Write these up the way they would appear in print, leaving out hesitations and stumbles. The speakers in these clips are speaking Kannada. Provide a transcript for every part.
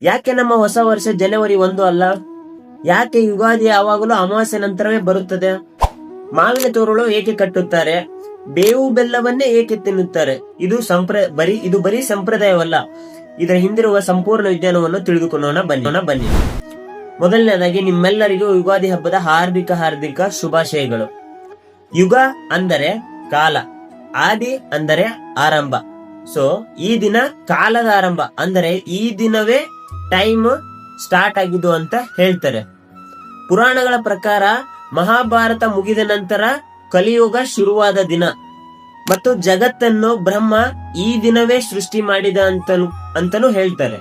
ಯಾಕೆ ನಮ್ಮ ಹೊಸ ವರ್ಷ ಜನವರಿ 1 ಅಲ್ಲ? ಯಾಕೆ ಯುಗಾದಿ ಯಾವಾಗಲೂ ಅಮಾವಾಸ್ಯೆ ನಂತರವೇ ಬರುತ್ತದೆ? ಮಾವಿನ ತೋರಳು ಏಕೆ ಕಟ್ಟುತ್ತಾರೆ? ಬೇವು ಬೆಲ್ಲವನ್ನೇ ಏಕೆ ತಿನ್ನುತ್ತಾರೆ? ಇದು ಬರೀ ಸಂಪ್ರದಾಯವಲ್ಲ, ಇದರ ಹಿಂದಿರುವ ಸಂಪೂರ್ಣ ವಿಜ್ಞಾನವನ್ನು ತಿಳಿದುಕೊಳ್ಳೋಣ ಬನ್ನಿ. ಮೊದಲನೇದಾಗಿ ನಿಮ್ಮೆಲ್ಲರಿಗೂ ಯುಗಾದಿ ಹಬ್ಬದ ಹಾರ್ದಿಕ ಶುಭಾಶಯಗಳು. ಯುಗ ಅಂದರೆ ಕಾಲ, ಆದಿ ಅಂದರೆ ಆರಂಭ. ಸೊ ಈ ದಿನ ಕಾಲದ ಆರಂಭ ಅಂದರೆ ಈ ದಿನವೇ ಟೈಮ್ ಸ್ಟಾರ್ಟ್ ಆಗಿದ್ದು ಅಂತ ಹೇಳ್ತಾರೆ. ಪುರಾಣಗಳ ಪ್ರಕಾರ ಮಹಾಭಾರತ ಮುಗಿದ ನಂತರ ಕಲಿಯುಗ ಶುರುವಾದ ದಿನ ಮತ್ತು ಜಗತ್ತನ್ನು ಬ್ರಹ್ಮ ಈ ದಿನವೇ ಸೃಷ್ಟಿ ಮಾಡಿದ ಅಂತನೂ ಹೇಳ್ತಾರೆ.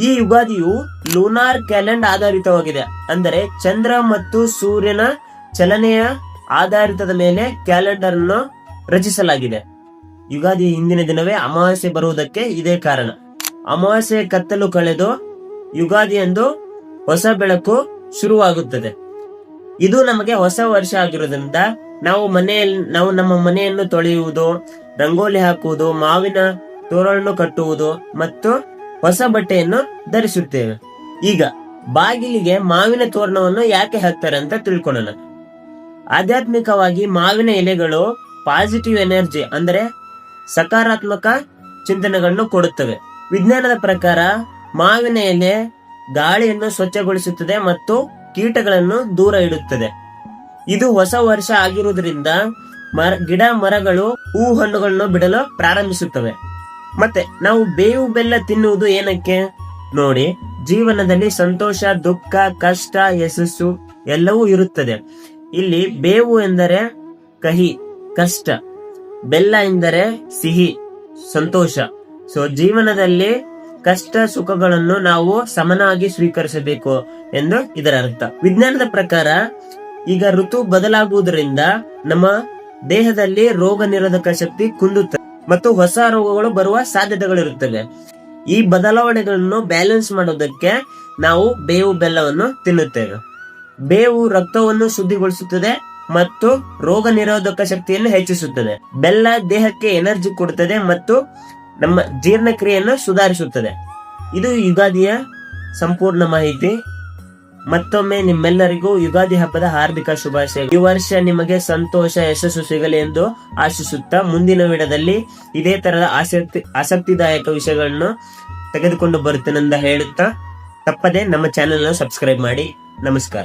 ಈ ಯುಗಾದಿಯು ಲೂನಾರ್ ಕ್ಯಾಲೆಂಡರ್ ಆಧಾರಿತವಾಗಿದೆ, ಅಂದರೆ ಚಂದ್ರ ಮತ್ತು ಸೂರ್ಯನ ಚಲನೆಯ ಆಧಾರಿತದ ಮೇಲೆ ಕ್ಯಾಲೆಂಡರ್ ಅನ್ನು ರಚಿಸಲಾಗಿದೆ. ಯುಗಾದಿ ಹಿಂದಿನ ದಿನವೇ ಅಮಾವಾಸ್ಯೆ ಬರುವುದಕ್ಕೆ ಇದೇ ಕಾರಣ. ಅಮಾವಾಸ್ಯೆ ಕತ್ತಲು ಕಳೆದು ಯುಗಾದಿ ಎಂದು ಹೊಸ ಬೆಳಕು ಶುರುವಾಗುತ್ತದೆ. ಇದು ನಮಗೆ ಹೊಸ ವರ್ಷ ಆಗಿರೋದ್ರಿಂದ ನಾವು ನಮ್ಮ ಮನೆಯನ್ನು ತೊಳೆಯುವುದು, ರಂಗೋಲಿ ಹಾಕುವುದು, ಮಾವಿನ ತೋರಣವನ್ನು ಕಟ್ಟುವುದು ಮತ್ತು ಹೊಸ ಬಟ್ಟೆಯನ್ನು ಧರಿಸುತ್ತೇವೆ. ಈಗ ಬಾಗಿಲಿಗೆ ಮಾವಿನ ತೋರಣವನ್ನು ಯಾಕೆ ಹಾಕ್ತಾರೆ ಅಂತ ತಿಳ್ಕೊಳ್ಳೋಣ. ಆಧ್ಯಾತ್ಮಿಕವಾಗಿ ಮಾವಿನ ಎಲೆಗಳು ಪಾಸಿಟಿವ್ ಎನರ್ಜಿ ಅಂದರೆ ಸಕಾರಾತ್ಮಕ ಚಿಂತನೆಗಳನ್ನು ಕೊಡುತ್ತವೆ. ವಿಜ್ಞಾನದ ಪ್ರಕಾರ ಮಾವಿನ ಎಲೆ ಗಾಳಿಯನ್ನು ಸ್ವಚ್ಛಗೊಳಿಸುತ್ತದೆ ಮತ್ತು ಕೀಟಗಳನ್ನು ದೂರ ಇಡುತ್ತದೆ. ಇದು ಹೊಸ ವರ್ಷ ಆಗಿರುವುದರಿಂದ ಗಿಡ ಮರಗಳು ಹೂ ಹಣ್ಣುಗಳನ್ನು ಬಿಡಲು ಪ್ರಾರಂಭಿಸುತ್ತವೆ. ಮತ್ತೆ ನಾವು ಬೇವು ಬೆಲ್ಲ ತಿನ್ನುವುದು ಏನಕ್ಕೆ ನೋಡಿ, ಜೀವನದಲ್ಲಿ ಸಂತೋಷ, ದುಃಖ, ಕಷ್ಟ, ಯಶಸ್ಸು ಎಲ್ಲವೂ ಇರುತ್ತದೆ. ಇಲ್ಲಿ ಬೇವು ಎಂದರೆ ಕಹಿ, ಕಷ್ಟ, ಬೆಲ್ಲ ಎಂದರೆ ಸಿಹಿ, ಸಂತೋಷ. ಸೊ ಜೀವನದಲ್ಲಿ ಕಷ್ಟ ಸುಖಗಳನ್ನು ನಾವು ಸಮನಾಗಿ ಸ್ವೀಕರಿಸಬೇಕು ಎಂದು ಇದರ ಅರ್ಥ. ವಿಜ್ಞಾನದ ಪ್ರಕಾರ ಈಗ ಋತು ಬದಲಾಗುವುದರಿಂದ ನಮ್ಮ ದೇಹದಲ್ಲಿ ರೋಗ ನಿರೋಧಕ ಶಕ್ತಿ ಕುಂದುತ್ತದೆ ಮತ್ತು ಹೊಸ ರೋಗಗಳು ಬರುವ ಸಾಧ್ಯತೆಗಳಿರುತ್ತವೆ. ಈ ಬದಲಾವಣೆಗಳನ್ನು ಬ್ಯಾಲೆನ್ಸ್ ಮಾಡೋದಕ್ಕೆ ನಾವು ಬೇವು ಬೆಲ್ಲವನ್ನು ತಿನ್ನುತ್ತೇವೆ. ಬೇವು ರಕ್ತವನ್ನು ಶುದ್ಧಿಗೊಳಿಸುತ್ತದೆ ಮತ್ತು ರೋಗ ನಿರೋಧಕ ಶಕ್ತಿಯನ್ನು ಹೆಚ್ಚಿಸುತ್ತದೆ. ಬೆಲ್ಲ ದೇಹಕ್ಕೆ ಎನರ್ಜಿ ಕೊಡುತ್ತದೆ ಮತ್ತು ನಮ್ಮ ಜೀರ್ಣಕ್ರಿಯೆಯನ್ನು ಸುಧಾರಿಸುತ್ತದೆ. ಇದು ಯುಗಾದಿಯ ಸಂಪೂರ್ಣ ಮಾಹಿತಿ. ಮತ್ತೊಮ್ಮೆ ನಿಮ್ಮೆಲ್ಲರಿಗೂ ಯುಗಾದಿ ಹಬ್ಬದ ಹಾರ್ದಿಕ ಶುಭಾಶಯ. ಈ ವರ್ಷ ನಿಮಗೆ ಸಂತೋಷ, ಯಶಸ್ಸು ಸಿಗಲಿ ಎಂದು ಆಶಿಸುತ್ತಾ ಮುಂದಿನ ವಿಡಿಯೋದಲ್ಲಿ ಇದೇ ತರಹದ ಆಸಕ್ತಿದಾಯಕ ವಿಷಯಗಳನ್ನು ತೆಗೆದುಕೊಂಡು ಬರುತ್ತೇನೆಂದು ಹೇಳುತ್ತಾ ತಪ್ಪದೆ ನಮ್ಮ ಚಾನೆಲ್ ಅನ್ನು ಸಬ್ಸ್ಕ್ರೈಬ್ ಮಾಡಿ. ನಮಸ್ಕಾರ.